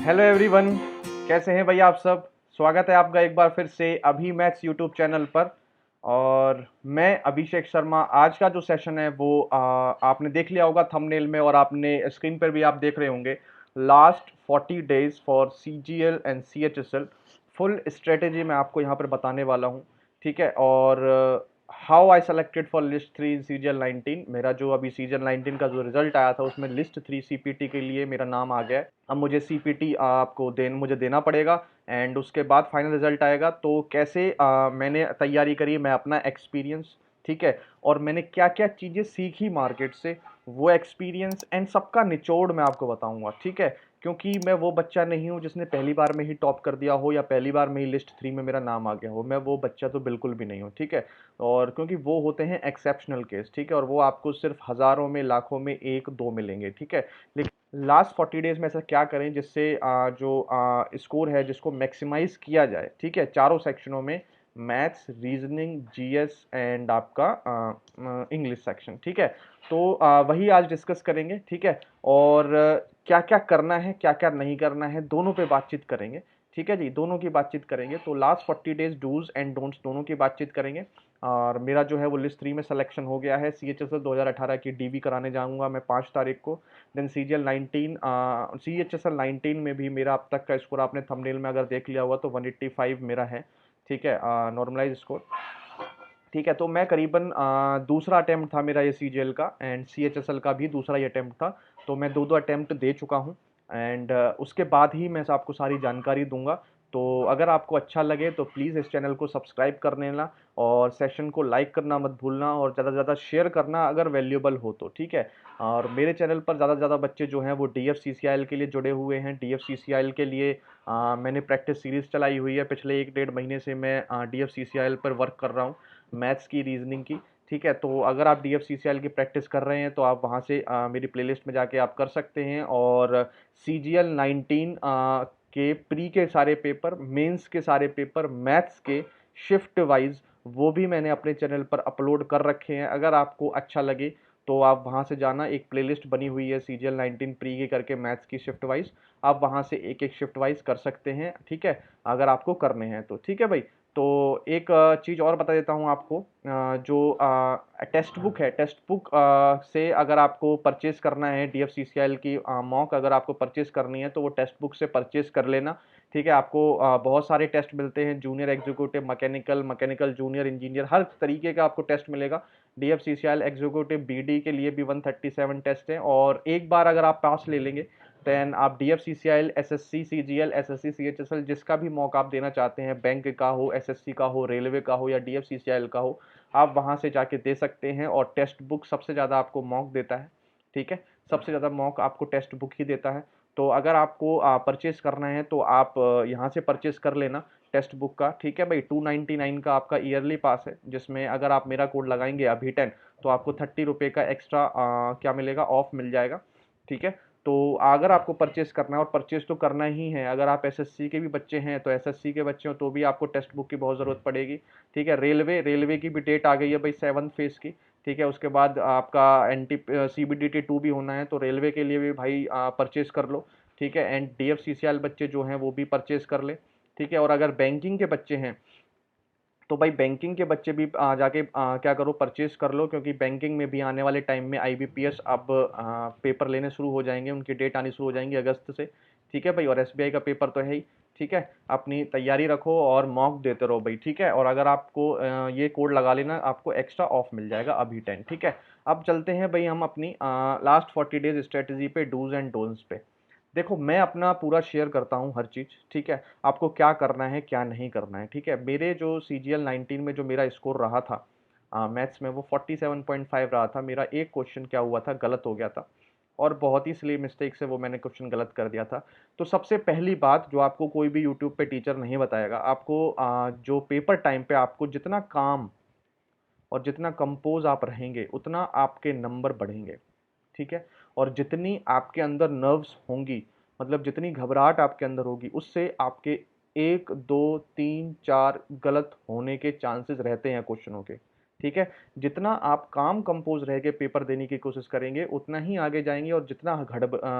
Hello everyone, कैसे हैं भाई आप सब। स्वागत है आपका एक बार फिर से अभी मैथ्स यूट्यूब चैनल पर। और मैं अभिषेक शर्मा। आज का जो सेशन है वो आपने देख लिया होगा थंबनेल में, और आपने स्क्रीन पर भी आप देख रहे होंगे। Last 40 days for CGL and CHSL full strategy मैं आपको यहाँ पर बताने वाला हूँ। ठीक है। और how I selected for list 3 in CGL 19। मेरा जो अभी CGL 19 का जो रिजल्ट आया था उसमें लिस्ट 3 CPT के लिए मेरा नाम आ गया है। अब मुझे CPT आपको मुझे देना पड़ेगा, एंड उसके बाद फाइनल रिजल्ट आएगा। तो कैसे मैंने तैयारी करी, मैं अपना एक्सपीरियंस, ठीक है, और मैंने क्या क्या चीज़ें सीखी मार्केट से, वो एक्सपीरियंस एंड सबका निचोड़ मैं आपको बताऊंगा। ठीक है। क्योंकि मैं वो बच्चा नहीं हूँ जिसने पहली बार में ही टॉप कर दिया हो या पहली बार में ही लिस्ट 3 में मेरा नाम आ गया हो। मैं वो बच्चा तो बिल्कुल भी नहीं हूँ। ठीक है। और क्योंकि वो होते हैं एक्सेप्शनल केस, ठीक है, और वो आपको सिर्फ हज़ारों में, लाखों में एक दो मिलेंगे। ठीक है। लेकिन लास्ट 40 डेज में ऐसा क्या करें जिससे जो स्कोर है जिसको मैक्सिमाइज किया जाए। ठीक है। चारों सेक्शनों में, मैथ्स, रीजनिंग, GS एंड आपका इंग्लिश सेक्शन। ठीक है। तो वही आज डिस्कस करेंगे। ठीक है। और क्या क्या करना है, क्या क्या नहीं करना है, दोनों पे बातचीत करेंगे। ठीक है जी, दोनों की बातचीत करेंगे। तो last 40 days dos and don'ts दोनों की बातचीत करेंगे। और मेरा जो है वो लिस्ट 3 में सिलेक्शन हो गया है। CHSL 2018 की DV कराने जाऊंगा मैं 5 तारीख को। देन CHSL 19 में भी मेरा अब तक का स्कोर आपने थंबनेल में अगर देख लिया हुआ तो 185 मेरा है। ठीक है, नॉर्मलाइज स्कोर। ठीक है। तो मैं करीबन दूसरा अटेम्प्ट था मेरा ये CGL का, एंड CHSL का भी दूसरा ही अटेम्प्ट था। तो मैं दो दो अटेम्प्ट दे चुका हूँ। एंड उसके बाद ही मैं आपको सारी जानकारी दूंगा। तो अगर आपको अच्छा लगे तो प्लीज़ इस चैनल को सब्सक्राइब कर लेना, और सेशन को लाइक करना मत भूलना, और ज़्यादा से ज़्यादा शेयर करना अगर वैल्यूएबल हो तो। ठीक है। और मेरे चैनल पर ज़्यादा से ज़्यादा बच्चे जो हैं वो DFCCIL के लिए जुड़े हुए हैं। DFCCIL के लिए मैंने प्रैक्टिस सीरीज़ चलाई हुई है। पिछले 1 डेढ़ महीने से मैं DFCCIL पर वर्क कर रहा हूँ, मैथ्स की, रीजनिंग की। ठीक है। तो अगर आप DFCCIL की प्रैक्टिस कर रहे हैं तो आप वहाँ से मेरी प्लेलिस्ट में जाके आप कर सकते हैं। और CGL 19 के प्री के सारे पेपर, मेंस के सारे पेपर, मैथ्स के शिफ्ट वाइज, वो भी मैंने अपने चैनल पर अपलोड कर रखे हैं। अगर आपको अच्छा लगे तो आप वहाँ से जाना, एक प्लेलिस्ट बनी हुई है CGL 19 प्री के करके मैथ्स की शिफ्ट वाइज। आप वहाँ से एक एक शिफ्ट वाइज कर सकते हैं। ठीक है, अगर आपको करने हैं तो। ठीक है भाई। तो एक चीज़ और बता देता हूँ आपको। जो टेक्स्ट बुक है, टेक्स्ट बुक से अगर आपको परचेस करना है DFCCIL की मॉक अगर आपको परचेस करनी है तो वो टेक्स्ट बुक से परचेस कर लेना। ठीक है। आपको बहुत सारे टेस्ट मिलते हैं, junior executive, mechanical, mechanical junior engineer, हर तरीके का आपको टेस्ट मिलेगा। DFCCIL एग्जीक्यूटिव BD के लिए भी 137 टेस्ट हैं, और एक बार अगर आप पास ले लेंगे देन आप DFCCIL, SSC, CGL, SSC, CHSL जिसका भी मौका आप देना चाहते हैं, बैंक का हो, SSC का हो, रेलवे का हो या DFCCIL का हो, आप वहाँ से जाके दे सकते हैं। और टेस्ट बुक सबसे ज़्यादा आपको मॉक देता है। ठीक है। सबसे ज़्यादा मॉक आपको टेक्स्ट बुक ही देता है। तो अगर आपको परचेस करना है तो आप यहाँ से परचेस कर लेना टेक्स्ट बुक का। ठीक है भाई। 299 का आपका ईयरली पास है, जिसमें अगर आप मेरा कोड लगाएंगे अभी 10 तो आपको 30 रुपये का एक्स्ट्रा क्या मिलेगा, ऑफ मिल जाएगा। ठीक है। तो अगर आपको परचेस करना है, और परचेस तो करना ही है, अगर आप SSC के भी बच्चे हैं तो SSC के बच्चे हो तो भी आपको टेक्स्ट बुक की बहुत ज़रूरत पड़ेगी। ठीक है। रेलवे की भी डेट आ गई है भाई 7th फेज की। ठीक है। उसके बाद आपका NT CBDT 2 भी होना है, तो रेलवे के लिए भी भाई परचेस कर लो। ठीक है। एंड DFCCIL बच्चे जो हैं वो भी परचेस कर ले। ठीक है। और अगर बैंकिंग के बच्चे हैं तो भाई बैंकिंग के बच्चे भी जाके क्या करो, परचेस कर लो, क्योंकि बैंकिंग में भी आने वाले टाइम में IBPS अब पेपर लेने शुरू हो जाएंगे, उनकी डेट आनी शुरू हो जाएंगी अगस्त से। ठीक है भाई। और SBI का पेपर तो है ही। ठीक है। अपनी तैयारी रखो और मॉक देते रहो भाई। ठीक है। और अगर आपको ये कोड लगा लेना, आपको एक्स्ट्रा ऑफ मिल जाएगा अभी 10। ठीक है। अब चलते हैं भाई हम अपनी लास्ट 40 डेज स्ट्रेटेजी पे, डूज एंड डोंट्स पे। देखो, मैं अपना पूरा शेयर करता हूँ हर चीज़। ठीक है। आपको क्या करना है, क्या नहीं करना है। ठीक है। मेरे जो CGL 19 में जो मेरा स्कोर रहा था मैथ्स में, वो 47.5 रहा था। मेरा एक क्वेश्चन क्या हुआ था, गलत हो गया था, और बहुत ही सिली मिस्टेक से वो मैंने क्वेश्चन गलत कर दिया था। तो सबसे पहली बात जो आपको कोई भी यूट्यूब पे टीचर नहीं बताएगा, आपको जो पेपर टाइम पे आपको जितना काम और जितना कंपोज आप रहेंगे उतना आपके नंबर बढ़ेंगे। ठीक है। और जितनी आपके अंदर नर्व्स होंगी, मतलब जितनी घबराहट आपके अंदर होगी, उससे आपके 1 2 3 4 गलत होने के चांसेस रहते हैं क्वेश्चनों के। ठीक है। जितना आप काम कंपोज रह के पेपर देने की कोशिश करेंगे उतना ही आगे जाएंगे, और जितना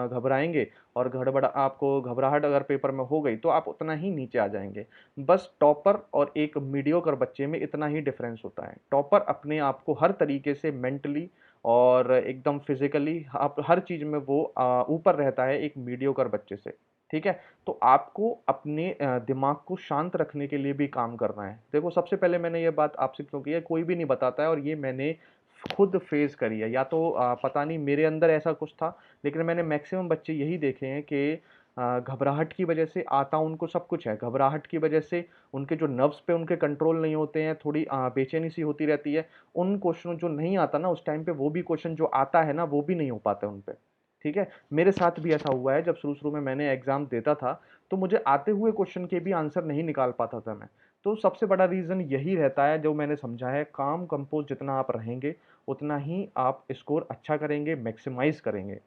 घबराएंगे और गड़बड़ आपको घबराहट अगर पेपर में हो गई तो आप उतना ही नीचे आ जाएंगे। बस टॉपर और एक मीडियोकर बच्चे में इतना ही डिफरेंस होता है। टॉपर अपने आप को हर तरीके से मेंटली और एकदम फिजिकली आप हर चीज में वो ऊपर रहता है एक मीडियोकर बच्चे से। ठीक है। तो आपको अपने दिमाग को शांत रखने के लिए भी काम करना है। देखो, सबसे पहले मैंने ये बात आपसे क्यों की है, कोई भी नहीं बताता है, और ये मैंने खुद फेस करी है। या तो पता नहीं मेरे अंदर ऐसा कुछ था, लेकिन मैंने मैक्सिमम बच्चे यही देखे हैं कि घबराहट की वजह से आता उनको सब कुछ है, घबराहट की वजह से उनके जो नर्व्स पे उनके कंट्रोल नहीं होते हैं, थोड़ी बेचैनी सी होती रहती है। उन क्वेश्चन जो नहीं आता ना उस टाइम पे, वो भी क्वेश्चन जो आता है ना वो भी नहीं हो पाते उन पे। ठीक है। मेरे साथ भी ऐसा हुआ है, जब शुरू शुरू में मैंने एग्जाम देता था तो मुझे आते हुए क्वेश्चन के भी आंसर नहीं निकाल पाता था मैं। तो सबसे बड़ा रीजन यही रहता है जो मैंने समझा है, काम कंपोज जितना आप रहेंगे उतना ही आप स्कोर अच्छा करेंगे, मैक्सिमाइज करेंगे।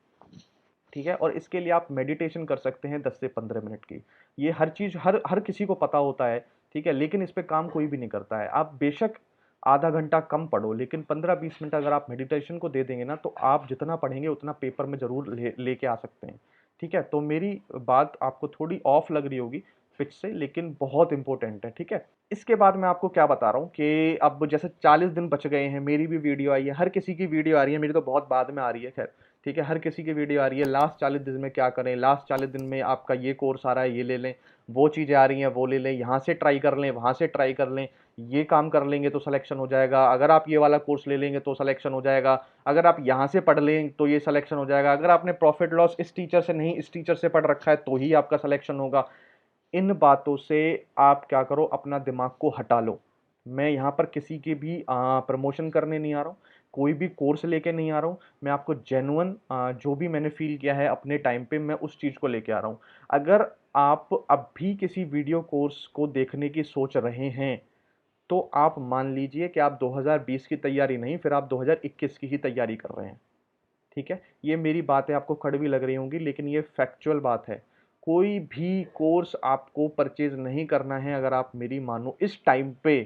ठीक है। और इसके लिए आप मेडिटेशन कर सकते हैं 10 से 15 मिनट की। ये हर चीज हर हर किसी को पता होता है। ठीक है। लेकिन इस पे काम कोई भी नहीं करता है। आप बेशक आधा घंटा कम पढ़ो, लेकिन 15-20 मिनट अगर आप मेडिटेशन को दे देंगे ना, तो आप जितना पढ़ेंगे उतना पेपर में जरूर लेके आ सकते हैं। ठीक है। तो मेरी बात आपको थोड़ी ऑफ लग रही होगी पिच से, लेकिन बहुत इंपॉर्टेंट है। ठीक है। इसके बाद मैं आपको क्या बता रहा हूँ कि अब जैसे 40 दिन बच गए हैं, मेरी भी वीडियो आई है, हर किसी की वीडियो आ रही है, मेरी तो बहुत बाद में आ रही है, खैर। ठीक है। हर किसी की वीडियो आ रही है, लास्ट 40 दिन में क्या करें, लास्ट 40 दिन में आपका ये कोर्स आ रहा है, ये ले लें, वो चीज़ें आ रही हैं वो ले लें, यहाँ से ट्राई कर लें, वहाँ से ट्राई कर लें, ये काम कर लेंगे तो सिलेक्शन हो जाएगा, अगर आप ये वाला कोर्स ले लेंगे तो सिलेक्शन हो जाएगा, अगर आप यहाँ से पढ़ लें तो ये सिलेक्शन हो जाएगा, अगर आपने प्रॉफिट लॉस इस टीचर से नहीं इस टीचर से पढ़ रखा है तो ही आपका सिलेक्शन होगा। इन बातों से आप क्या करो, अपना दिमाग को हटा लो। मैं यहाँ पर किसी की भी प्रमोशन करने नहीं आ रहा हूँ, कोई भी कोर्स लेके नहीं आ रहा हूँ। मैं आपको जेन्युइन जो भी मैंने फील किया है अपने टाइम पे, मैं उस चीज़ को लेके आ रहा हूँ। अगर आप अब भी किसी वीडियो कोर्स को देखने की सोच रहे हैं तो आप मान लीजिए कि आप 2020 की तैयारी नहीं, फिर आप 2021 की ही तैयारी कर रहे हैं। ठीक है। ये मेरी बातें आपको कड़वी लग रही होंगी, लेकिन ये फैक्चुअल बात है। कोई भी कोर्स आपको परचेज नहीं करना है अगर आप मेरी मानो इस टाइम पे,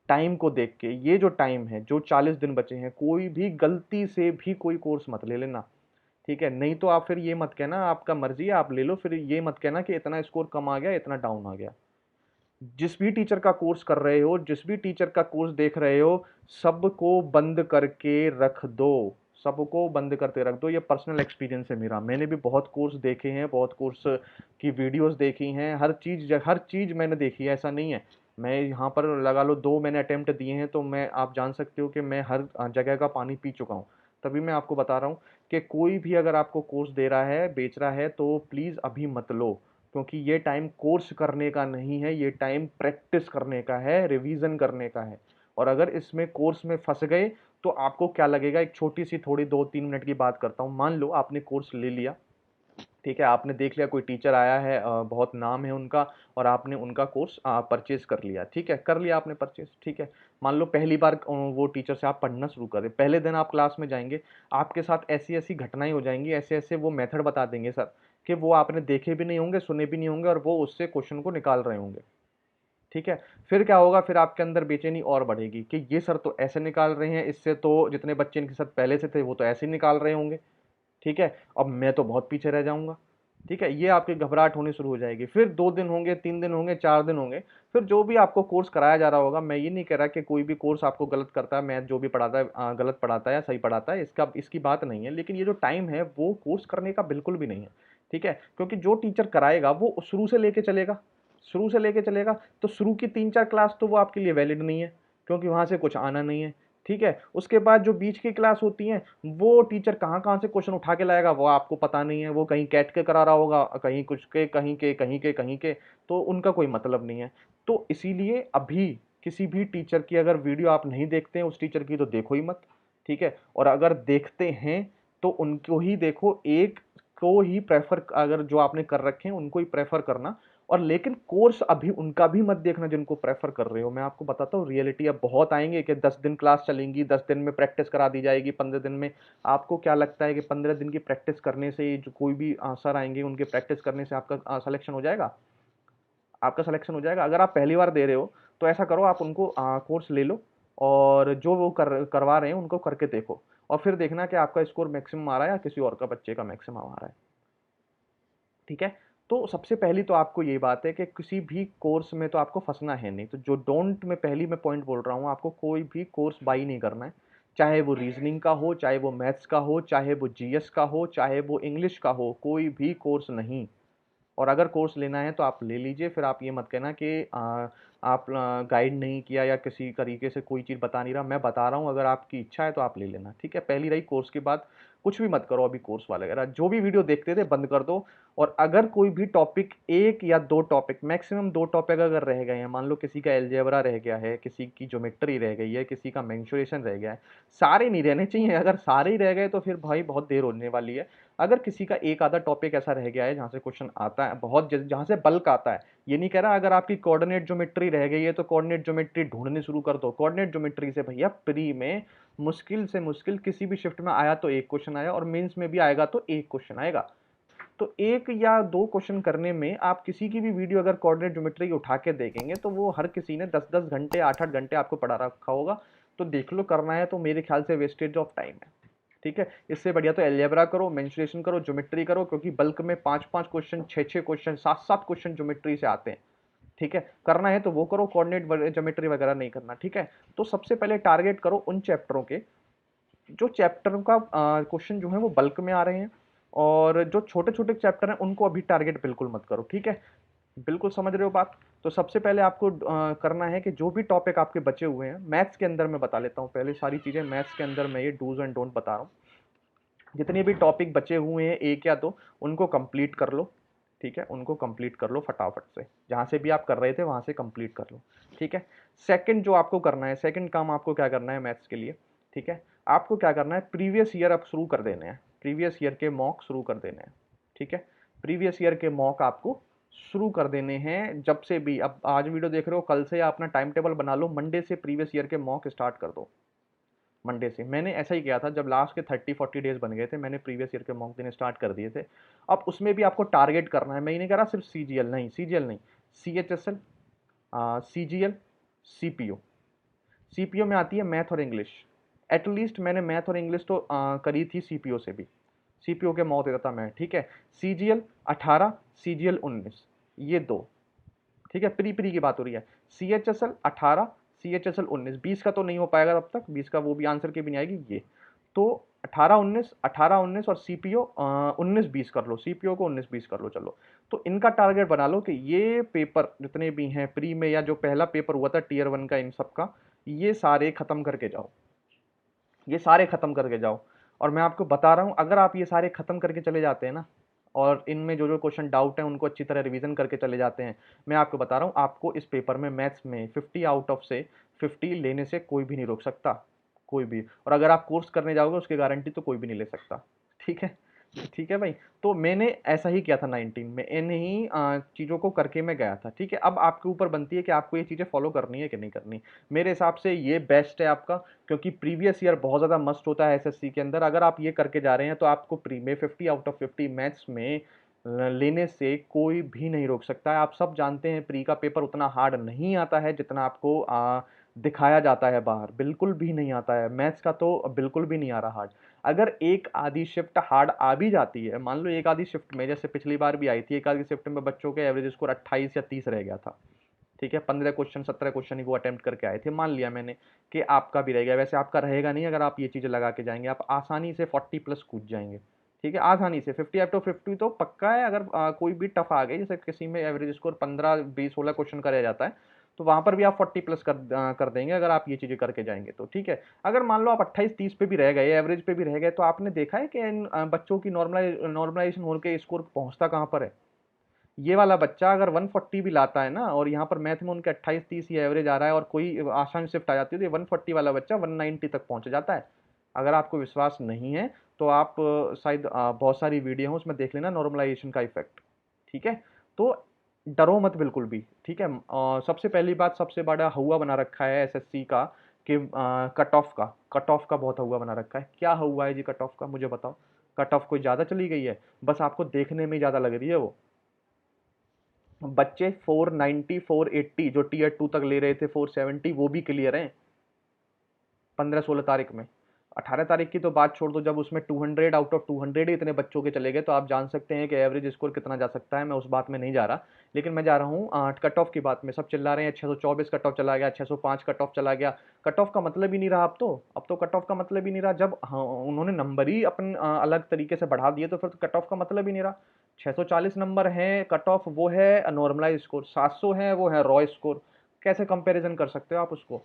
टाइम को देख के। ये जो टाइम है, जो 40 दिन बचे हैं, कोई भी गलती से भी कोई कोर्स मत ले लेना। ठीक है। नहीं तो आप फिर ये मत कहना, आपका मर्जी है आप ले लो, फिर ये मत कहना कि इतना स्कोर कम आ गया, इतना डाउन आ गया। जिस भी टीचर का कोर्स कर रहे हो, जिस भी टीचर का कोर्स देख रहे हो, सबको बंद करके रख दो, सबको बंद करके रख दो। ये पर्सनल एक्सपीरियंस है मेरा, मैंने भी बहुत कोर्स देखे हैं, बहुत कोर्स की वीडियोस देखी हैं, हर चीज मैंने देखी है, ऐसा नहीं है। मैं यहाँ पर लगा लो 2 मैंने अटेम्प्ट दिए हैं, तो मैं आप जान सकते हो कि मैं हर जगह का पानी पी चुका हूँ। तभी मैं आपको बता रहा हूँ कि कोई भी अगर आपको कोर्स दे रहा है, बेच रहा है, तो प्लीज़ अभी मत लो। क्योंकि ये टाइम कोर्स करने का नहीं है, ये टाइम प्रैक्टिस करने का है, रिवीजन करने का है। और अगर इसमें कोर्स में फंस गए तो आपको क्या लगेगा, एक छोटी सी थोड़ी 2-3 मिनट की बात करता हूँ। मान लो आपने कोर्स ले लिया, ठीक है, आपने देख लिया कोई टीचर आया है, बहुत नाम है उनका, और आपने उनका कोर्स परचेज कर लिया। ठीक है, कर लिया आपने परचेज। ठीक है। मान लो पहली बार वो टीचर से आप पढ़ना शुरू करें, पहले दिन आप क्लास में जाएंगे, आपके साथ ऐसी ऐसी घटनाएं हो जाएंगी, ऐसे ऐसे वो मेथड बता देंगे सर, कि वो आपने देखे भी नहीं होंगे, सुने भी नहीं होंगे, और वो उससे क्वेश्चन को निकाल रहे होंगे। ठीक है। फिर क्या होगा, फिर आपके अंदर बेचैनी और बढ़ेगी कि ये सर तो ऐसे निकाल रहे हैं, इससे तो जितने बच्चे इनके साथ पहले से थे वो तो ऐसे ही निकाल रहे होंगे। ठीक है। अब मैं तो बहुत पीछे रह जाऊंगा। ठीक है। ये आपकी घबराहट होनी शुरू हो जाएगी। फिर 2 दिन होंगे, 3 दिन होंगे, 4 दिन होंगे, फिर जो भी आपको कोर्स कराया जा रहा होगा, मैं ये नहीं कह रहा कि कोई भी कोर्स आपको गलत करता है, मैथ जो भी पढ़ाता है गलत पढ़ाता है या सही पढ़ाता है, इसकी बात नहीं है। लेकिन ये जो टाइम है वो कोर्स करने का बिल्कुल भी नहीं है। ठीक है। क्योंकि जो टीचर कराएगा वो शुरू से लेके चलेगा, शुरू से लेके चलेगा, तो शुरू की 3-4 क्लास तो वो आपके लिए वैलिड नहीं है, क्योंकि वहां से कुछ आना नहीं है। ठीक है। उसके बाद जो बीच की क्लास होती हैं, वो टीचर कहाँ कहाँ से क्वेश्चन उठा के लाएगा वो आपको पता नहीं है, वो कहीं कैट के करा रहा होगा, कहीं कुछ के, कहीं के, कहीं के, कहीं के, तो उनका कोई मतलब नहीं है। तो इसीलिए अभी किसी भी टीचर की अगर वीडियो आप नहीं देखते हैं उस टीचर की, तो देखो ही मत। ठीक है। और अगर देखते हैं तो उनको ही देखो, एक को ही प्रेफर, अगर जो आपने कर रखे हैं उनको ही प्रेफर करना। और लेकिन कोर्स अभी उनका भी मत देखना जिनको प्रेफर कर रहे हो। मैं आपको बताता हूँ, रियलिटी अब बहुत आएंगे कि 10 दिन क्लास चलेंगी, 10 दिन में प्रैक्टिस करा दी जाएगी, 15 दिन में। आपको क्या लगता है कि 15 दिन की प्रैक्टिस करने से जो कोई भी सर आएंगे उनके प्रैक्टिस करने से आपका सिलेक्शन हो जाएगा? आपका सिलेक्शन हो जाएगा? अगर आप पहली बार दे रहे हो तो ऐसा करो, आप उनको कोर्स ले लो, और जो वो करवा रहे हैं उनको करके देखो, और फिर देखना कि आपका स्कोर मैक्सिमम आ रहा है या किसी और का बच्चे का मैक्सिमम आ रहा है। ठीक है। तो सबसे पहली तो आपको ये बात है कि किसी भी कोर्स में तो आपको फंसना है नहीं। तो जो डोंट में पहली मैं पॉइंट बोल रहा हूँ, आपको कोई भी कोर्स बाई नहीं करना है, चाहे वो रीजनिंग का हो, चाहे वो मैथ्स का हो, चाहे वो जीएस का हो, चाहे वो इंग्लिश का हो, कोई भी कोर्स नहीं। और अगर कोर्स लेना है तो आप ले लीजिए, फिर आप ये मत कहना कि आप गाइड नहीं किया या किसी तरीके से कोई चीज़ बता नहीं रहा। मैं बता रहा हूँ, अगर आपकी इच्छा है तो आप ले लेना। ठीक है। पहली रही कोर्स की बात, कुछ भी मत करो अभी कोर्स वाले वगैरह, जो भी वीडियो देखते थे बंद कर दो। और अगर कोई भी टॉपिक, एक या दो टॉपिक, मैक्सिमम दो टॉपिक अगर रह गए हैं, मान लो किसी का एलजेब्रा रह गया है, किसी की ज्योमेट्री रह गई है, किसी का मेंसुरेशन रह गया है, सारे नहीं रहने चाहिए। अगर सारे ही रह गए तो फिर भाई बहुत देर होने वाली है। अगर किसी का एक आधा टॉपिक ऐसा रह गया है जहाँ से क्वेश्चन आता है बहुत, जहाँ से बल्क आता है, ये नहीं कह रहा अगर आपकी कोऑर्डिनेट ज्योमेट्री रह गई है तो कोऑर्डिनेट ज्योमेट्री ढूंढनी शुरू कर दो। कोऑर्डिनेट ज्योमेट्री से भैया प्री में मुश्किल से मुश्किल किसी भी शिफ्ट में आया तो एक क्वेश्चन आया, और मेंस में भी आएगा तो एक क्वेश्चन आएगा। तो एक या दो क्वेश्चन करने में आप किसी की भी वीडियो अगर कोऑर्डिनेट ज्योमेट्री उठा के देखेंगे तो वो हर किसी ने 10-10 घंटे 8-8 घंटे आपको पढ़ा रखा होगा। तो देख लो, करना है तो मेरे ख्याल से वेस्टेज ऑफ टाइम है। ठीक है। इससे बढ़िया तो अलजेब्रा करो, मेंसुरेशन करो, ज्योमेट्री करो, क्योंकि बल्क में 5-5 क्वेश्चन, 6-6 क्वेश्चन, 7-7 क्वेश्चन ज्योमेट्री से आते हैं। ठीक है। करना है तो वो करो, कोऑर्डिनेट ज्योमेट्री वगैरह नहीं करना। ठीक है। तो सबसे पहले टारगेट करो उन चैप्टरों के जो चैप्टर का क्वेश्चन जो है वो बल्क में आ रहे हैं, और जो छोटे छोटे चैप्टर हैं उनको अभी टारगेट बिल्कुल मत करो। ठीक है। बिल्कुल समझ रहे हो बात। तो सबसे पहले आपको करना है कि जो भी टॉपिक आपके बचे हुए हैं मैथ्स के अंदर, मैं बता लेता हूँ पहले सारी चीजें मैथ्स के अंदर, मैं ये डूज एंड डोंट बता रहा हूँ। जितने भी टॉपिक बचे हुए हैं एक या दो, उनको कंप्लीट कर लो। ठीक है। उनको कंप्लीट कर लो फटाफट से, जहां से भी आप कर रहे थे वहां से कंप्लीट कर लो। ठीक है। सेकंड जो आपको करना है, सेकंड काम आपको क्या करना है मैथ्स के लिए, ठीक है, आपको क्या करना है, प्रीवियस ईयर आप शुरू कर देने हैं, प्रीवियस ईयर के मॉक शुरू कर देने हैं। ठीक है। प्रीवियस ईयर के मॉक आपको शुरू कर देने हैं। जब से भी, अब आज वीडियो देख रहे हो, कल से अपना टाइम टेबल बना लो, मंडे से प्रीवियस ईयर के मॉक स्टार्ट कर दो। मंडे से मैंने ऐसा ही किया था, जब लास्ट के 30-40 डेज बन गए थे, मैंने प्रीवियस ईयर के मॉक देने स्टार्ट कर दिए थे। अब उसमें भी आपको टारगेट करना है, मैं ये नहीं कह रहा सिर्फ सीजीएल नहीं, सीजीएल नहीं, सीएचएसएल, सीजीएल, सीपीओ। सीपीओ में आती है मैथ और इंग्लिश। एटलीस्ट मैंने मैथ और इंग्लिश तो करी थी सीपीओ से भी, सीपीओ के मॉक देता था मैं। ठीक है। सीजीएल 18, सीजीएल 19, ये दो। ठीक है। प्री प्री की बात हो रही है। सीएचएसएल 18, सीएचएसएल 19, 20 का तो नहीं हो पाएगा तब तक, 20 का वो भी आंसर की भी नहीं आएगी ये। तो 18-19, 18-19 और सीपीओ 19-20 कर लो, सीपीओ को 19-20 कर लो। चलो, तो इनका टारगेट बना लो कि ये पेपर जितने भी हैं प्री में, या जो पहला पेपर हुआ था टीयर 1 का, इन सब का ये सारे खत्म करके जाओ, ये सारे खत्म करके जाओ। और मैं आपको बता रहा हूं, अगर आप ये सारे खत्म करके चले जाते हैं ना, और इनमें जो जो क्वेश्चन डाउट है उनको अच्छी तरह रिवीजन करके चले जाते हैं, मैं आपको बता रहा हूं, आपको इस पेपर में मैथ्स में 50 आउट ऑफ से 50 लेने से कोई भी नहीं रोक सकता, कोई भी। और अगर आप कोर्स करने जाओगे उसकी गारंटी तो कोई भी नहीं ले सकता। ठीक है। ठीक है भाई। तो मैंने ऐसा ही किया था 19 में, इन ही चीज़ों को करके मैं गया था। ठीक है। अब आपके ऊपर बनती है कि आपको ये चीज़ें फॉलो करनी है कि नहीं करनी। मेरे हिसाब से ये बेस्ट है आपका, क्योंकि प्रीवियस ईयर बहुत ज़्यादा मस्ट होता है एसएससी के अंदर। अगर आप ये करके जा रहे हैं तो आपको प्री में 50 आउट ऑफ 50 मैथ्स में लेने से कोई भी नहीं रोक सकता है। आप सब जानते हैं प्री का पेपर उतना हार्ड नहीं आता है जितना आपको दिखाया जाता है बाहर, बिल्कुल भी नहीं आता है। मैथ्स का तो बिल्कुल भी नहीं आ रहा हार्ड। अगर एक आधी शिफ्ट हार्ड आ भी जाती है, मान लो एक आधी शिफ्ट में, जैसे पिछली बार भी आई थी, एक आधी शिफ्ट में बच्चों के एवरेज स्कोर 28 या 30 रह गया था। ठीक है। 15 क्वेश्चन 17 क्वेश्चन ही वो अटेम्प्ट करके आए थे, मान लिया मैंने कि आपका भी रह गया। वैसे आपका रहेगा नहीं, अगर आप ये चीज़ें लगा के जाएंगे आप आसानी से 40 प्लस कूद जाएंगे। ठीक है। आसानी से 50 आउट ऑफ 50 तो पक्का है। अगर कोई भी टफ आ गई, जैसे किसी में एवरेज स्कोर 15-20-16 क्वेश्चन का रह जाता है, तो वहां पर भी आप 40 प्लस कर देंगे अगर आप ये चीज़ें करके जाएंगे तो। ठीक है। अगर मान लो आप 28-30 पे भी रह गए, एवरेज पे भी रह गए, तो आपने देखा है कि इन बच्चों की नॉर्मलाइजेशन होकर स्कोर पहुंचता कहाँ पर है। ये वाला बच्चा अगर 140 भी लाता है ना, और यहाँ पर मैथ में उनके 28-30 ये एवरेज आ रहा है, और कोई आसान शिफ्ट आ जाती है, तो 140 वाला बच्चा 190 तक पहुंच जाता है। अगर आपको विश्वास नहीं है तो आप शायद बहुत सारी वीडियो हैं उसमें देख लेना नॉर्मलाइजेशन का इफेक्ट। ठीक है। तो डरो मत बिल्कुल भी। ठीक है। सबसे पहली बात, सबसे बड़ा हुआ बना रखा है एसएससी का कि कट ऑफ का बहुत हुआ बना रखा है। क्या हुआ है जी कट ऑफ का, मुझे बताओ। कट ऑफ कोई ज़्यादा चली गई है? बस आपको देखने में ज़्यादा लग रही है वो। बच्चे 490 480 जो टीयर 2 तक ले रहे थे, 470 वो भी क्लियर हैं। 15-16 तारीख में। 18 तारीख की तो बात छोड़ दो, जब उसमें 200 आउट ऑफ 200 ही इतने बच्चों के चले गए, तो आप जान सकते हैं कि एवरेज स्कोर कितना जा सकता है। मैं उस बात में नहीं जा रहा, लेकिन मैं जा रहा हूँ कट ऑफ की बात में। सब चिल्ला रहे हैं 624 कट ऑफ चला गया, 605 कट ऑफ चला गया। कट ऑफ का मतलब ही नहीं रहा अब तो कट ऑफ का मतलब ही नहीं रहा। जब हाँ, उन्होंने नंबर ही अपन अलग तरीके से बढ़ा दिए, तो फिर तो कट ऑफ का मतलब ही नहीं रहा। 640 नंबर है कट ऑफ, वो है नॉर्मलाइज स्कोर। 700 है, वो है रॉ स्कोर। कैसे कंपैरिजन कर सकते हो आप उसको?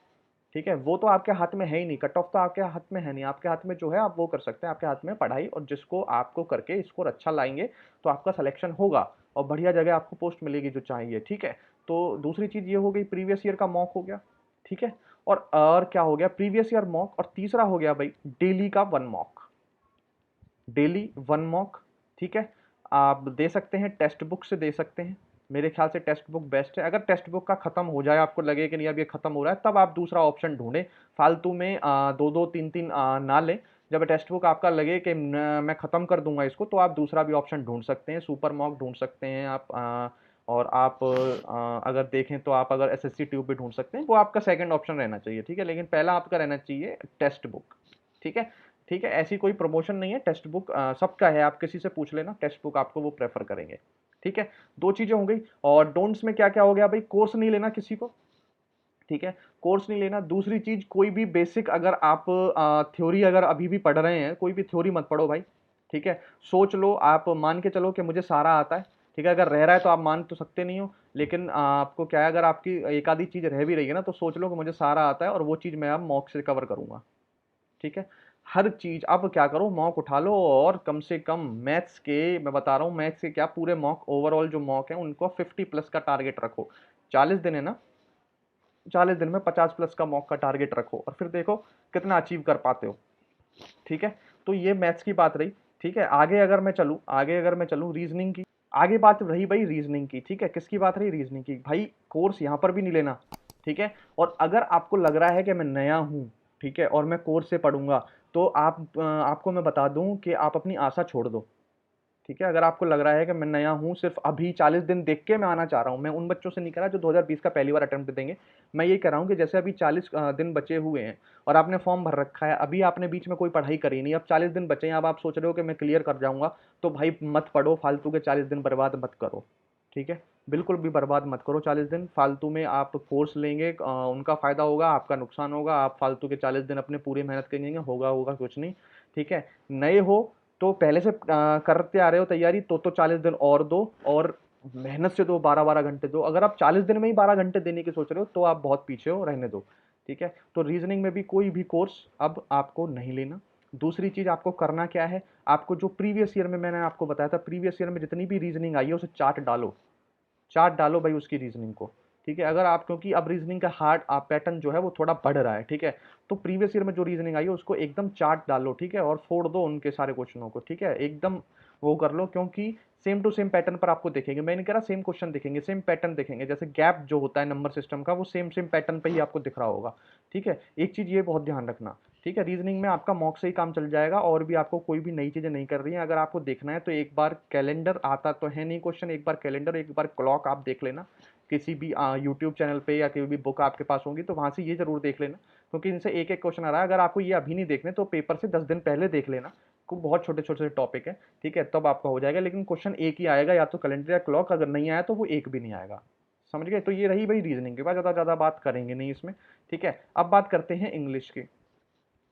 ठीक है, वो तो आपके हाथ में है ही नहीं, कट ऑफ तो आपके हाथ में है नहीं। आपके हाथ में जो है आप वो कर सकते हैं, आपके हाथ में पढ़ाई, और जिसको आपको करके स्कोर अच्छा लाएंगे तो आपका सिलेक्शन होगा और बढ़िया जगह आपको पोस्ट मिलेगी जो चाहिए। ठीक है, तो दूसरी चीज ये हो गई, प्रीवियस ईयर का मॉक हो गया। ठीक है, और क्या हो गया, प्रीवियस ईयर मॉक, और तीसरा हो गया भाई डेली का 1 मॉक। Daily 1 mock. ठीक है, आप दे सकते हैं, टेक्स्ट बुक से दे सकते हैं। मेरे ख्याल से टेक्स्ट बुक बेस्ट है। अगर टेक्स्ट बुक का खत्म हो जाए, आपको लगे कि नहीं अब ये खत्म हो रहा है, तब आप दूसरा ऑप्शन ढूंढें। फालतू में दो दो तीन तीन ना लें। जब टेक्स्ट बुक आपका लगे कि मैं खत्म कर दूंगा इसको, तो आप दूसरा भी ऑप्शन ढूंढ सकते हैं, सुपर मॉक ढूंढ सकते हैं आप। और आप अगर देखें तो आप अगर एसएससी ट्यूब भी ढूंढ सकते हैं, वो आपका सेकंड ऑप्शन रहना चाहिए। ठीक है, लेकिन पहला आपका रहना चाहिए टेक्स्ट बुक। ठीक है, ठीक है, ऐसी कोई प्रमोशन नहीं है, टेक्स्ट बुक सबका है, आप किसी से पूछ लेना, टेक्स्ट बुक आपको वो प्रेफर करेंगे। ठीक है, दो चीजें हो गई। और डोंट्स में क्या क्या हो गया भाई, कोर्स नहीं लेना किसी को। ठीक है, कोर्स नहीं लेना। दूसरी चीज, कोई भी बेसिक अगर आप थ्योरी अगर अभी भी पढ़ रहे हैं, कोई भी थ्योरी मत पढ़ो भाई। ठीक है, सोच लो, आप मान के चलो कि मुझे सारा आता है। ठीक है, अगर रह रहा है तो आप मान तो सकते नहीं हो, लेकिन आपको क्या है, अगर आपकी एक आधी चीज रह भी रही है ना, तो सोच लो कि मुझे सारा आता है और वो चीज मैं अब मॉक से कवर करूंगा। ठीक है, हर चीज अब क्या करो, मॉक उठा लो, और कम से कम मैथ्स के, मैं बता रहा हूँ मैथ्स के क्या, पूरे मॉक ओवरऑल जो मॉक है उनको 50+ का टारगेट रखो। 40 दिन है ना, 40 दिन में 50+ का मॉक का टारगेट रखो, और फिर देखो कितना अचीव कर पाते हो। ठीक है, तो ये मैथ्स की बात रही। ठीक है, आगे अगर मैं चलूँ रीजनिंग की, आगे बात रही भाई रीजनिंग की। ठीक है, किसकी बात रही, रीजनिंग की। भाई कोर्स यहाँ पर भी नहीं लेना। ठीक है, और अगर आपको लग रहा है कि मैं नया हूँ, ठीक है, और मैं कोर्स से पढ़ूंगा, तो आपको मैं बता दूं कि आप अपनी आशा छोड़ दो। ठीक है, अगर आपको लग रहा है कि मैं नया हूँ, सिर्फ अभी 40 दिन देख के मैं आना चाह रहा हूँ, मैं उन बच्चों से नहीं कह रहा जो 2020 का पहली बार अटेम्प्ट देंगे। मैं ये कह रहा हूँ कि जैसे अभी 40 दिन बचे हुए हैं, और आपने फॉर्म भर रखा है, अभी आपने बीच में कोई पढ़ाई करी नहीं, अब 40 दिन बचे हैं, अब आप सोच रहे हो कि मैं क्लियर कर जाऊंगा, तो भाई मत पढ़ो, फालतू के 40 दिन बर्बाद मत करो। ठीक है, बिल्कुल भी बर्बाद मत करो 40 दिन फालतू में। आप कोर्स लेंगे, उनका फायदा होगा, आपका नुकसान होगा। आप फालतू के 40 दिन अपने पूरी मेहनत करेंगे, होगा होगा कुछ नहीं। ठीक है, नए हो तो पहले से करते आ रहे हो तैयारी, तो 40 दिन और दो, और मेहनत से दो, 12-12 घंटे दो। अगर आप 40 दिन में ही 12 घंटे देने की सोच रहे हो, तो आप बहुत पीछे हो, रहने दो। ठीक है, तो रीजनिंग में भी कोई भी कोर्स अब आपको नहीं लेना। दूसरी चीज आपको करना क्या है, आपको जो प्रीवियस ईयर में मैंने आपको बताया था, प्रीवियस ईयर में जितनी भी रीजनिंग आई है उसे चार्ट डालो। चार्ट डालो भाई उसकी रीजनिंग को। ठीक है, अगर आप, क्योंकि अब रीजनिंग का हार्ड पैटर्न जो है वो थोड़ा बढ़ रहा है। ठीक है, तो प्रीवियस ईयर में जो रीजनिंग आई है उसको एकदम चार्ट डालो। ठीक है, और फोड़ दो उनके सारे क्वेश्चनों को। ठीक है, एकदम वो कर लो, क्योंकि सेम टू सेम पैटर्न पर आपको देखेंगे। मैं नहीं कह रहा सेम क्वेश्चन दिखेंगे, सेम पैटर्न दिखेंगे। जैसे गैप जो होता है नंबर सिस्टम का, वो सेम सेम पैटर्न पे ही आपको दिख रहा होगा। ठीक है, एक चीज ये बहुत ध्यान रखना। ठीक है, रीजनिंग में आपका मॉक से ही काम चल जाएगा, और भी आपको कोई भी नई चीजें नहीं कर रही हैं। अगर आपको देखना है तो एक बार कैलेंडर, आता तो है नहीं क्वेश्चन, एक बार कैलेंडर, एक बार क्लॉक आप देख लेना किसी भी यूट्यूब चैनल पे, या कोई भी बुक आपके पास होगी तो वहां से ये जरूर देख लेना, क्योंकि इनसे एक एक क्वेश्चन आ रहा है। अगर आपको ये अभी नहीं देखने तो पेपर से 10 दिन पहले देख लेना, को बहुत छोटे छोटे टॉपिक है। ठीक है, तब आपका हो जाएगा, लेकिन क्वेश्चन एक ही आएगा, या तो कैलेंडर या क्लॉक। अगर नहीं आया तो वो एक भी नहीं आएगा। समझ गए? तो ये रही भाई रीजनिंग के बाद, ज़्यादा ज़्यादा बात करेंगे नहीं इसमें। ठीक है, अब बात करते हैं इंग्लिश की।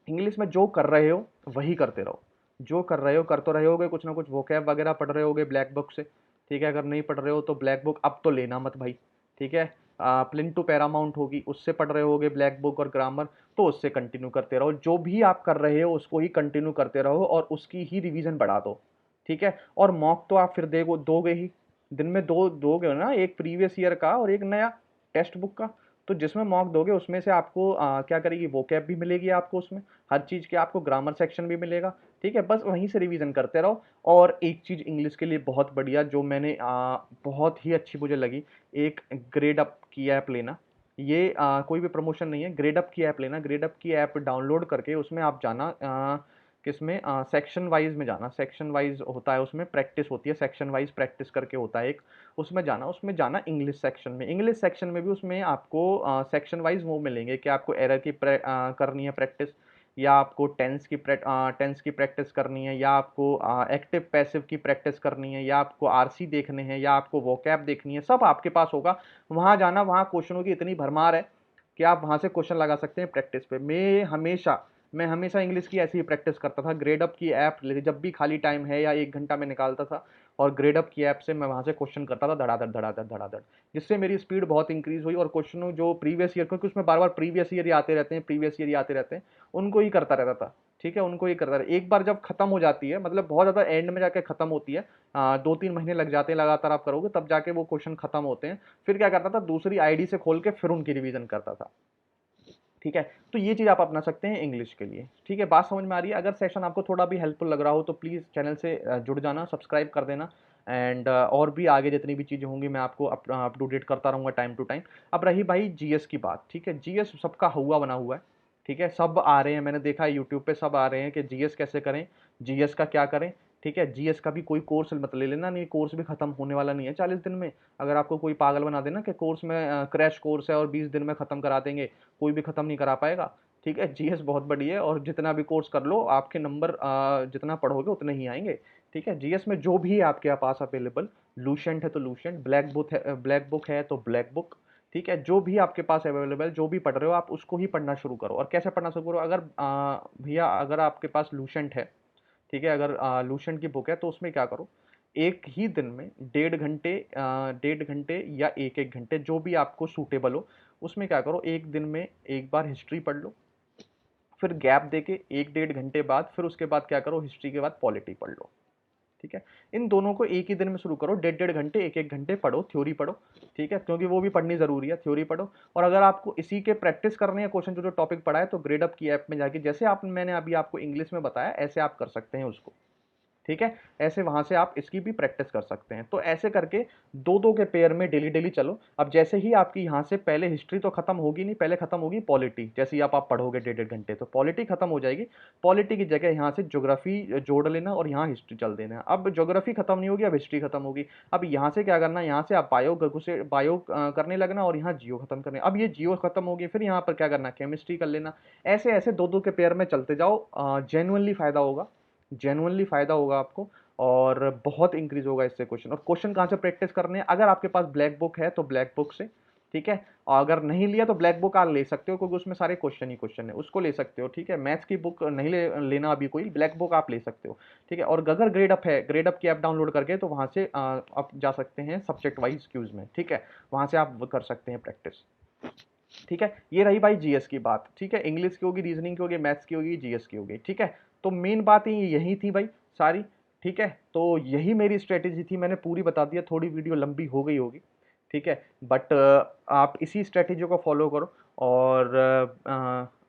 इंग्लिश में जो कर रहे हो वही करते रहो। जो कर रहे हो कर तो रहे होगे, कुछ ना कुछ वोकैब वगैरह पढ़ रहे होगे ब्लैक बुक से। ठीक है, अगर नहीं पढ़ रहे हो तो ब्लैक बुक अब तो लेना मत भाई। ठीक है, प्लिन टू पैरामाउंट होगी, उससे पढ़ रहे होगे ब्लैक बुक और ग्रामर, तो उससे कंटिन्यू करते रहो। जो भी आप कर रहे हो उसको ही कंटिन्यू करते रहो, और उसकी ही रिवीजन बढ़ा दो। ठीक है, और मॉक तो आप फिर दोगे ही, दिन में दो दोगे ना, एक प्रीवियस ईयर का और एक नया टेक्स्ट बुक का। तो जिसमें मॉक दोगे उसमें से आपको क्या करेगी, वोकैब भी मिलेगी आपको उसमें, हर चीज़ के आपको ग्रामर सेक्शन भी मिलेगा। ठीक है, बस वहीं से रिवीजन करते रहो। और एक चीज़ इंग्लिश के लिए बहुत बढ़िया, जो मैंने बहुत ही अच्छी मुझे लगी, एक ग्रेड अप की ऐप लेना। ये कोई भी प्रमोशन नहीं है, ग्रेड अप की ऐप लेना। ग्रेड अप की ऐप डाउनलोड करके उसमें आप जाना, किसमें, सेक्शन वाइज में जाना, सेक्शन वाइज होता है, उसमें प्रैक्टिस होती है, सेक्शन वाइज प्रैक्टिस करके होता है एक, उसमें जाना इंग्लिश सेक्शन में। इंग्लिश सेक्शन में भी उसमें आपको सेक्शन वाइज वो मिलेंगे कि आपको एरर की करनी है प्रैक्टिस, या आपको टेंस की प्रैक्टिस करनी है, या आपको एक्टिव पैसिव की प्रैक्टिस करनी है, या आपको आरसी देखने हैं, या आपको वोकैब देखनी है, सब आपके पास होगा। वहाँ जाना, वहाँ क्वेश्चनों की इतनी भरमार है कि आप वहाँ से क्वेश्चन लगा सकते हैं प्रैक्टिस पे। मैं हमेशा इंग्लिश की ऐसी ही प्रैक्टिस करता था। ग्रेडअप की ऐप जब भी खाली टाइम है या 1 घंटा में निकालता था, और ग्रेडअप की ऐप से मैं वहाँ से क्वेश्चन करता था धड़ाधड़ धड़ाधड़ धड़ाधड़, जिससे मेरी स्पीड बहुत इंक्रीज हुई। और क्वेश्चनों जो प्रीवियस ईयर, क्योंकि उसमें बार बार प्रीवियस ईयर ही आते रहते हैं, प्रीवियस ईयर ही आते रहते हैं, उनको ही करता रहता था। ठीक है, उनको ही करता रहा। एक बार जब खत्म हो जाती है, मतलब बहुत ज़्यादा एंड में जाके खत्म होती है, 2-3 महीने लग जाते हैं लगातार आप करोगे, तब जाके वो क्वेश्चन खत्म होते हैं। फिर क्या करता था, दूसरी आईडी से खोल के फिर उनकी रिवीजन करता था। ठीक है, तो ये चीज़ आप अपना सकते हैं इंग्लिश के लिए। ठीक है, बात समझ में आ रही है? अगर सेशन आपको थोड़ा भी हेल्पफुल लग रहा हो तो प्लीज़ चैनल से जुड़ जाना, सब्सक्राइब कर देना, एंड और भी आगे जितनी भी चीज़ें होंगी मैं आपको अप टू डेट करता रहूँगा टाइम टू टाइम। अब रही भाई जीएस की बात। ठीक है, जीएस सबका हुआ बना हुआ है। ठीक है, सब आ रहे हैं, मैंने देखा है यूट्यूब पे सब आ रहे हैं कि जीएस कैसे करें, जीएस का क्या करें। ठीक है, जीएस का भी कोई कोर्स मत ले लेना, नहीं कोर्स भी खत्म होने वाला नहीं है 40 दिन में। अगर आपको कोई पागल बना देना कि कोर्स में क्रैश कोर्स है और 20 दिन में ख़त्म करा देंगे, कोई भी ख़त्म नहीं करा पाएगा। ठीक है, जीएस बहुत बड़ी है, और जितना भी कोर्स कर लो आपके नंबर जितना पढ़ोगे उतने ही आएंगे। ठीक है, जीएस में जो भी है आपके पास अवेलेबल, लूसेंट है तो लूसेंट, ब्लैक बुक है तो ब्लैक बुक। ठीक है, जो भी आपके पास अवेलेबल, जो भी पढ़ रहे हो आप उसको ही पढ़ना शुरू करो। और कैसे पढ़ना शुरू करो, अगर भैया अगर आपके पास लूसेंट है, ठीक है, अगर लूसेंट की बुक है तो उसमें क्या करो, एक ही दिन में 1.5 घंटे या 1-1 घंटे जो भी आपको सूटेबल हो, उसमें क्या करो, एक दिन में एक बार हिस्ट्री पढ़ लो, फिर गैप देके 1-1.5 घंटे बाद फिर उसके बाद क्या करो, हिस्ट्री के बाद पॉलिटी पढ़ लो। ठीक है, इन दोनों को एक ही दिन में शुरू करो, 1.5-1.5 घंटे 1-1 घंटे पढ़ो, थ्योरी पढ़ो। ठीक है, क्योंकि वो भी पढ़नी जरूरी है, थ्योरी पढ़ो। और अगर आपको इसी के प्रैक्टिस करने हैं क्वेश्चन जो जो टॉपिक पढ़ा है, तो ग्रेडअप की ऐप में जाके जैसे आप मैंने अभी आपको इंग्लिश में बताया ऐसे आप कर सकते हैं उसको। ठीक है, ऐसे वहां से आप इसकी भी प्रैक्टिस कर सकते हैं। तो ऐसे करके दो दो के पेयर में डेली डेली चलो। अब जैसे ही आपकी यहाँ से पहले हिस्ट्री तो खत्म होगी नहीं, पहले खत्म होगी पॉलिटी। जैसे ही आप पढ़ोगे 1.5-1 घंटे तो पॉलिटी खत्म हो जाएगी। पॉलिटी की जगह यहाँ से ज्योग्राफी जोड़ लेना और यहाँ हिस्ट्री चल देना। अब ज्योग्राफी खत्म नहीं होगी, अब हिस्ट्री खत्म होगी। अब यहाँ से क्या करना, यहाँ से आप बायो करने लगना, और यहाँ जियो खत्म करने। अब ये जियो खत्म होगी, फिर यहाँ पर क्या करना, केमिस्ट्री कर लेना। ऐसे ऐसे दो दो के पेयर में चलते जाओ, जेन्युइनली फायदा होगा, जेनुअनली फायदा होगा आपको, और बहुत इंक्रीज होगा इससे क्वेश्चन। और क्वेश्चन कहाँ से प्रैक्टिस करने हैं, अगर आपके पास ब्लैक बुक है तो ब्लैक बुक से। ठीक है, और अगर नहीं लिया तो ब्लैक बुक आप ले सकते हो, क्योंकि उसमें सारे क्वेश्चन ही क्वेश्चन है, उसको ले सकते हो। ठीक है, मैथ्स की बुक नहीं लेना अभी कोई, ब्लैक बुक आप ले सकते हो। ठीक है, और अगर ग्रेड अप है, ग्रेड अप की ऐप डाउनलोड करके तो वहाँ से आप जा सकते हैं सब्जेक्ट वाइज क्यूज में। ठीक है, वहाँ से आप कर सकते हैं प्रैक्टिस। ठीक है, ये रही भाई जीएस की बात। ठीक है, इंग्लिश की होगी, रीजनिंग की होगी, मैथ्स की होगी, जीएस की होगी। ठीक है, तो मेन बात ही यही थी भाई सारी। ठीक है, तो यही मेरी स्ट्रेटेजी थी, मैंने पूरी बता दिया, थोड़ी वीडियो लंबी हो गई होगी। ठीक है, बट आप इसी स्ट्रेटेजी को फॉलो करो, और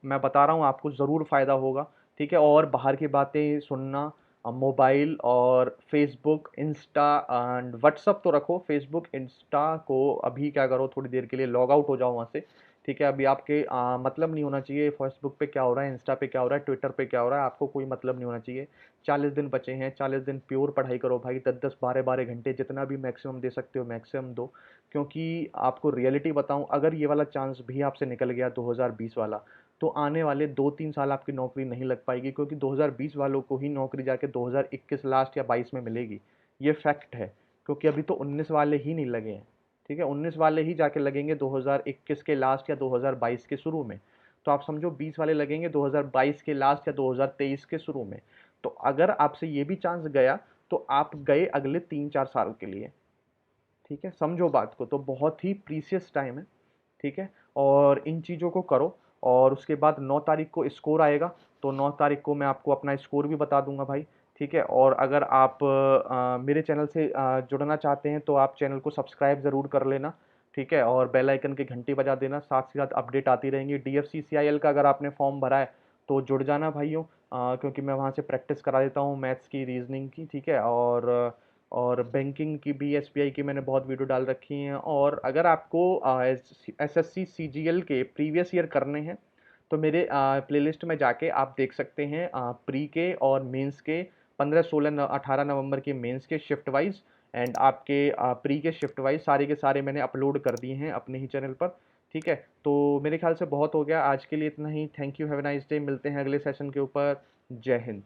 मैं बता रहा हूँ आपको ज़रूर फ़ायदा होगा। ठीक है, और बाहर की बातें सुनना, मोबाइल और फेसबुक इंस्टा एंड व्हाट्सअप तो रखो, फेसबुक इंस्टा को अभी क्या करो, थोड़ी देर के लिए लॉग आउट हो जाओ वहाँ से। ठीक है, अभी आपके मतलब नहीं होना चाहिए फेसबुक पे क्या हो रहा है, इंस्टा पे क्या हो रहा है, ट्विटर पे क्या हो रहा है, आपको कोई मतलब नहीं होना चाहिए। 40 दिन बचे हैं, 40 दिन प्योर पढ़ाई करो भाई, 10-10 12-12 घंटे जितना भी मैक्सिमम दे सकते हो मैक्सिमम दो। क्योंकि आपको रियलिटी बताऊं, अगर ये वाला चांस भी आपसे निकल गया 2020 वाला, तो आने वाले 2-3 साल आपकी नौकरी नहीं लग पाएगी, क्योंकि 2020 वालों को ही नौकरी जाके 2021 लास्ट या 22 में मिलेगी। ये फैक्ट है, क्योंकि अभी तो 19 वाले ही नहीं लगे हैं। ठीक है, 19 वाले ही जाके लगेंगे 2021 के लास्ट या 2022 के शुरू में। तो आप समझो 20 वाले लगेंगे 2022 के लास्ट या 2023 के शुरू में। तो अगर आपसे ये भी चांस गया तो आप गए अगले 3-4 साल के लिए। ठीक है, समझो बात को, तो बहुत ही प्रीसियस टाइम है। ठीक है, और इन चीज़ों को करो। और उसके बाद 9 तारीख को स्कोर आएगा, तो 9 तारीख को मैं आपको अपना स्कोर भी बता दूंगा भाई। ठीक है, और अगर आप मेरे चैनल से जुड़ना चाहते हैं तो आप चैनल को सब्सक्राइब ज़रूर कर लेना। ठीक है, और बेल आइकन की घंटी बजा देना, साथ ही साथ अपडेट आती रहेंगी। DFCCIL का अगर आपने फॉर्म भरा है तो जुड़ जाना भाइयों, क्योंकि मैं वहाँ से प्रैक्टिस करा देता हूँ मैथ्स की, रीजनिंग की। ठीक है, और बैंकिंग की भी, एसबीआई की मैंने बहुत वीडियो डाल रखी हैं। और अगर आपको SSC CGL के प्रीवियस ईयर करने हैं तो मेरे प्लेलिस्ट में जाके आप देख सकते हैं प्री के और मेंस के 15, 16, 18 नवंबर के मेंस के शिफ्ट वाइज, एंड आपके प्री के शिफ्ट वाइज सारे के सारे मैंने अपलोड कर दिए हैं अपने ही चैनल पर। ठीक है, तो मेरे ख्याल से बहुत हो गया आज के लिए, इतना ही। Thank you, have a nice day. मिलते हैं अगले सेशन के ऊपर। जय हिंद।